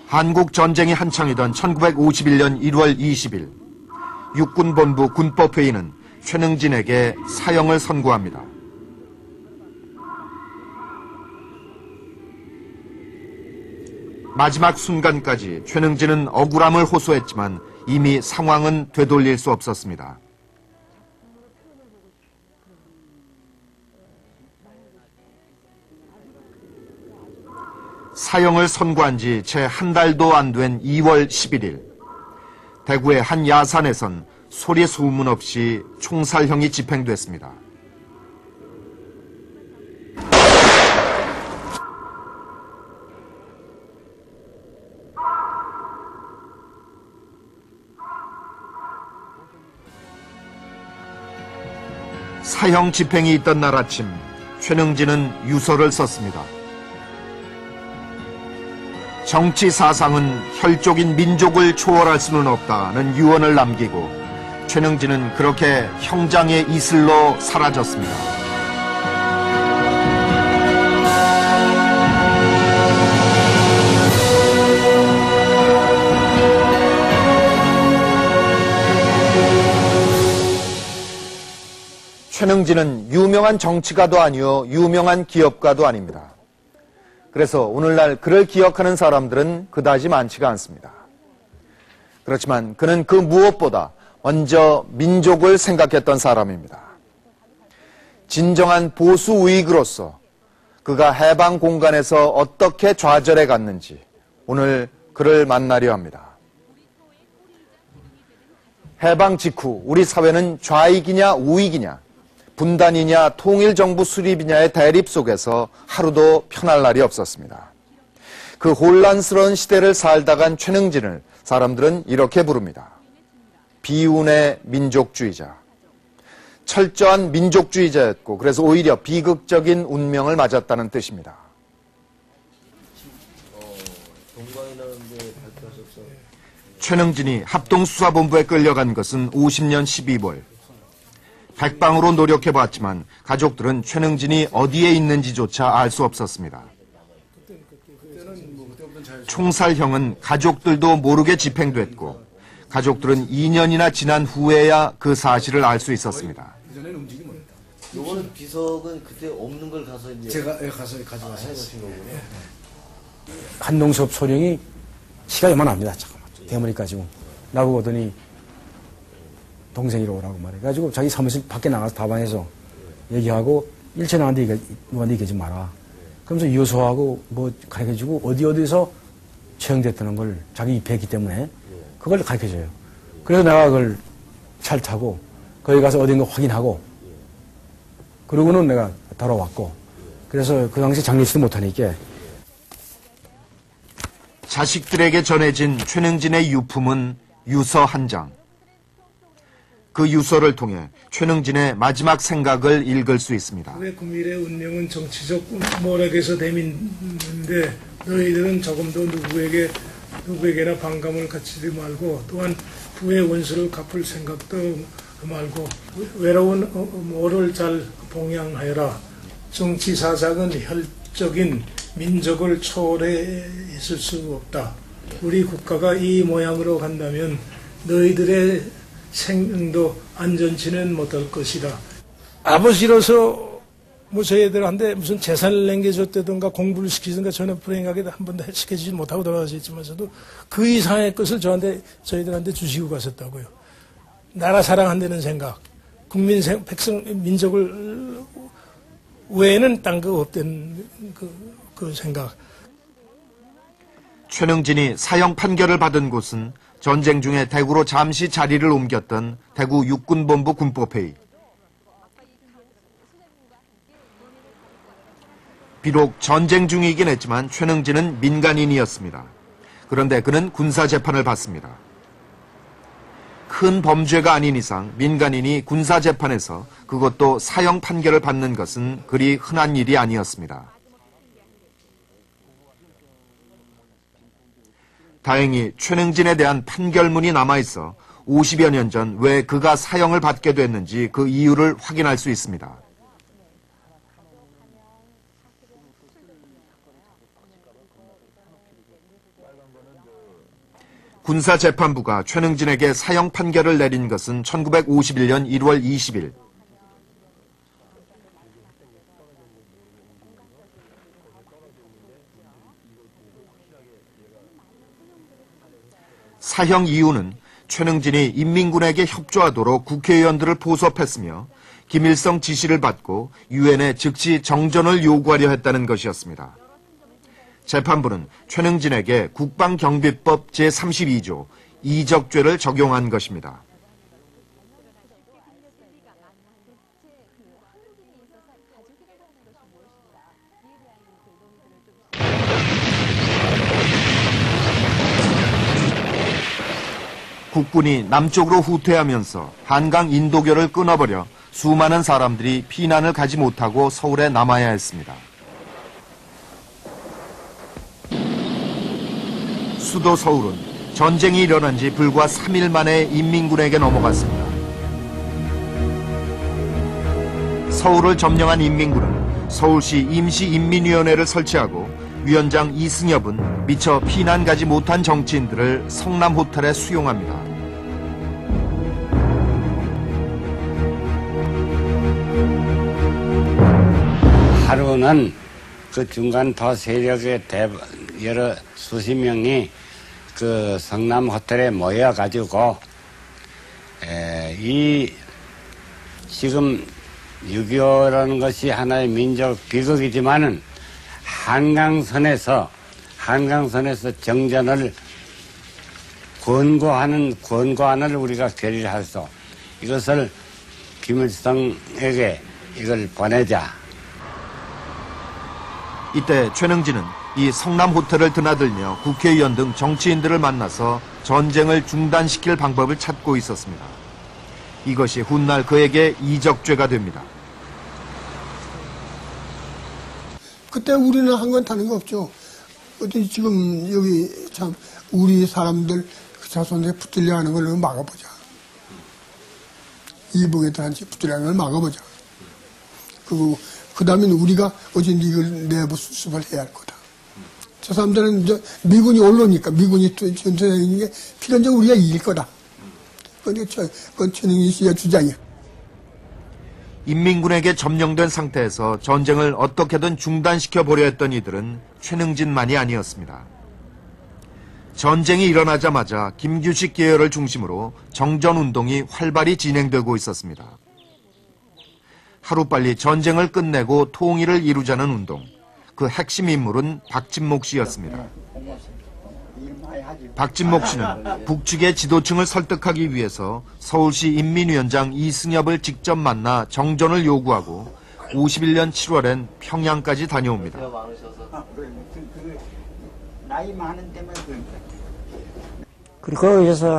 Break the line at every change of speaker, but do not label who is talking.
한국 전쟁이 한창이던 1951년 1월 20일, 육군본부 군법회의는 최능진에게 사형을 선고합니다. 마지막 순간까지 최능진은 억울함을 호소했지만 이미 상황은 되돌릴 수 없었습니다. 사형을 선고한 지 채 한 달도 안 된 2월 11일, 대구의 한 야산에선 소리 소문 없이 총살형이 집행됐습니다. 사형 집행이 있던 날 아침, 최능진은 유서를 썼습니다. 정치 사상은 혈족인 민족을 초월할 수는 없다는 유언을 남기고 최능진은 그렇게 형장의 이슬로 사라졌습니다. 최능진은 유명한 정치가도 아니요 유명한 기업가도 아닙니다. 그래서 오늘날 그를 기억하는 사람들은 그다지 많지가 않습니다. 그렇지만 그는 그 무엇보다 먼저 민족을 생각했던 사람입니다. 진정한 보수 우익으로서 그가 해방 공간에서 어떻게 좌절해 갔는지 오늘 그를 만나려 합니다. 해방 직후 우리 사회는 좌익이냐 우익이냐, 분단이냐 통일정부 수립이냐의 대립 속에서 하루도 편할 날이 없었습니다. 그 혼란스러운 시대를 살다 간 최능진을 사람들은 이렇게 부릅니다. 비운의 민족주의자. 철저한 민족주의자였고 그래서 오히려 비극적인 운명을 맞았다는 뜻입니다. 최능진이 합동수사본부에 끌려간 것은 50년 12월. 백방으로 노력해봤지만 가족들은 최능진이 어디에 있는지조차 알 수 없었습니다. 총살형은 가족들도 모르게 집행됐고 가족들은 2년이나 지난 후에야 그 사실을 알 수 있었습니다.
요거는 비석은 그때 없는 걸 가서 이제
제가 가서 가져가서
해놓으신 거군요.
한동섭 소령이 키가 요만합니다. 잠깐만 대머리 가지고 나보고 오더니 동생이라 오라고 말해가지고 자기 사무실 밖에 나가서 다방에서 얘기하고 일체 나한테 얘기하지 마라. 그러면서 유서하고 뭐 가르쳐주고 어디서 처형됐다는 걸 자기 입회했기 때문에 그걸 가르쳐줘요. 그래서 내가 그걸 잘 타고 거기 가서 어딘가 확인하고 그러고는 내가 돌아왔고 그래서 그 당시 장례식도 못하니까
자식들에게 전해진 최능진의 유품은 유서 한 장. 그 유서를 통해 최능진의 마지막 생각을 읽을 수 있습니다.
왜 국민의 운명은 정치적 모락에서 내민는데 너희들은 조금도 누구에게나 반감을 갖지 말고 또한 부의 원수를 갚을 생각도 말고 외로운 모를 잘 봉양하여라. 정치 사상은 혈적인 민족을 초월해 있을 수 없다. 우리 국가가 이 모양으로 간다면 너희들의 생명도 안전치는 못할 것이다. 아버지로서 뭐 저희들한테 무슨 재산을 남겨줬다든가 공부를 시키든가 저는 불행하게 한 번도 시켜주지 못하고 돌아가셨지만서도 그 이상의 것을 저희들한테 주시고 가셨다고요. 나라 사랑한다는 생각, 국민 백성 민족을 외에는 딴 거 없다는 그 생각.
최능진이 사형 판결을 받은 곳은 전쟁 중에 대구로 잠시 자리를 옮겼던 대구 육군본부 군법회의. 비록 전쟁 중이긴 했지만 최능진은 민간인이었습니다. 그런데 그는 군사재판을 받습니다. 큰 범죄가 아닌 이상 민간인이 군사재판에서 그것도 사형 판결을 받는 것은 그리 흔한 일이 아니었습니다. 다행히 최능진에 대한 판결문이 남아있어 50여 년 전 왜 그가 사형을 받게 됐는지 그 이유를 확인할 수 있습니다. 군사재판부가 최능진에게 사형 판결을 내린 것은 1951년 1월 20일. 사형 이유는 최능진이 인민군에게 협조하도록 국회의원들을 포섭했으며 김일성 지시를 받고 유엔에 즉시 정전을 요구하려 했다는 것이었습니다. 재판부는 최능진에게 국방경비법 제32조 이적죄를 적용한 것입니다. 국군이 남쪽으로 후퇴하면서 한강 인도교를 끊어버려 수많은 사람들이 피난을 가지 못하고 서울에 남아야 했습니다. 수도 서울은 전쟁이 일어난 지 불과 3일 만에 인민군에게 넘어갔습니다. 서울을 점령한 인민군은 서울시 임시인민위원회를 설치하고 위원장 이승엽은 미처 피난 가지 못한 정치인들을 성남호텔에 수용합니다.
하루는 그 중간 더 세력의 여러 수십 명이 그 성남 호텔에 모여가지고 이 지금 6.25라는 것이 하나의 민족 비극이지만은 한강선에서 정전을 권고안을 우리가 결의해서 이것을 김일성에게 이걸 보내자.
이때 최능진은 이 성남호텔을 드나들며 국회의원 등 정치인들을 만나서 전쟁을 중단시킬 방법을 찾고 있었습니다. 이것이 훗날 그에게 이적죄가 됩니다.
그때 우리는 한 건 다른 거 없죠. 어떤 지금 여기 참 우리 사람들 자손에 붙들려 하는 걸 막아보자. 이북애들한테 붙들려 하는 걸 막아보자. 그 다음에 우리가 어쨌든 이걸 내부 수습을 해야 할 거다. 저 사람들은 이제 미군이 올라오니까 미군이 전투하는 게 필연적으로 우리가 이길 거다. 그건 최능진 씨의 주장이야.
인민군에게 점령된 상태에서 전쟁을 어떻게든 중단시켜 보려 했던 이들은 최능진만이 아니었습니다. 전쟁이 일어나자마자 김규식 계열을 중심으로 정전운동이 활발히 진행되고 있었습니다. 하루빨리 전쟁을 끝내고 통일을 이루자는 운동. 그 핵심 인물은 박진목 씨였습니다. 박진목 씨는 북측의 지도층을 설득하기 위해서 서울시 인민위원장 이승엽을 직접 만나 정전을 요구하고 51년 7월엔 평양까지 다녀옵니다.
나이 많은 때문에 그러니까.
그래서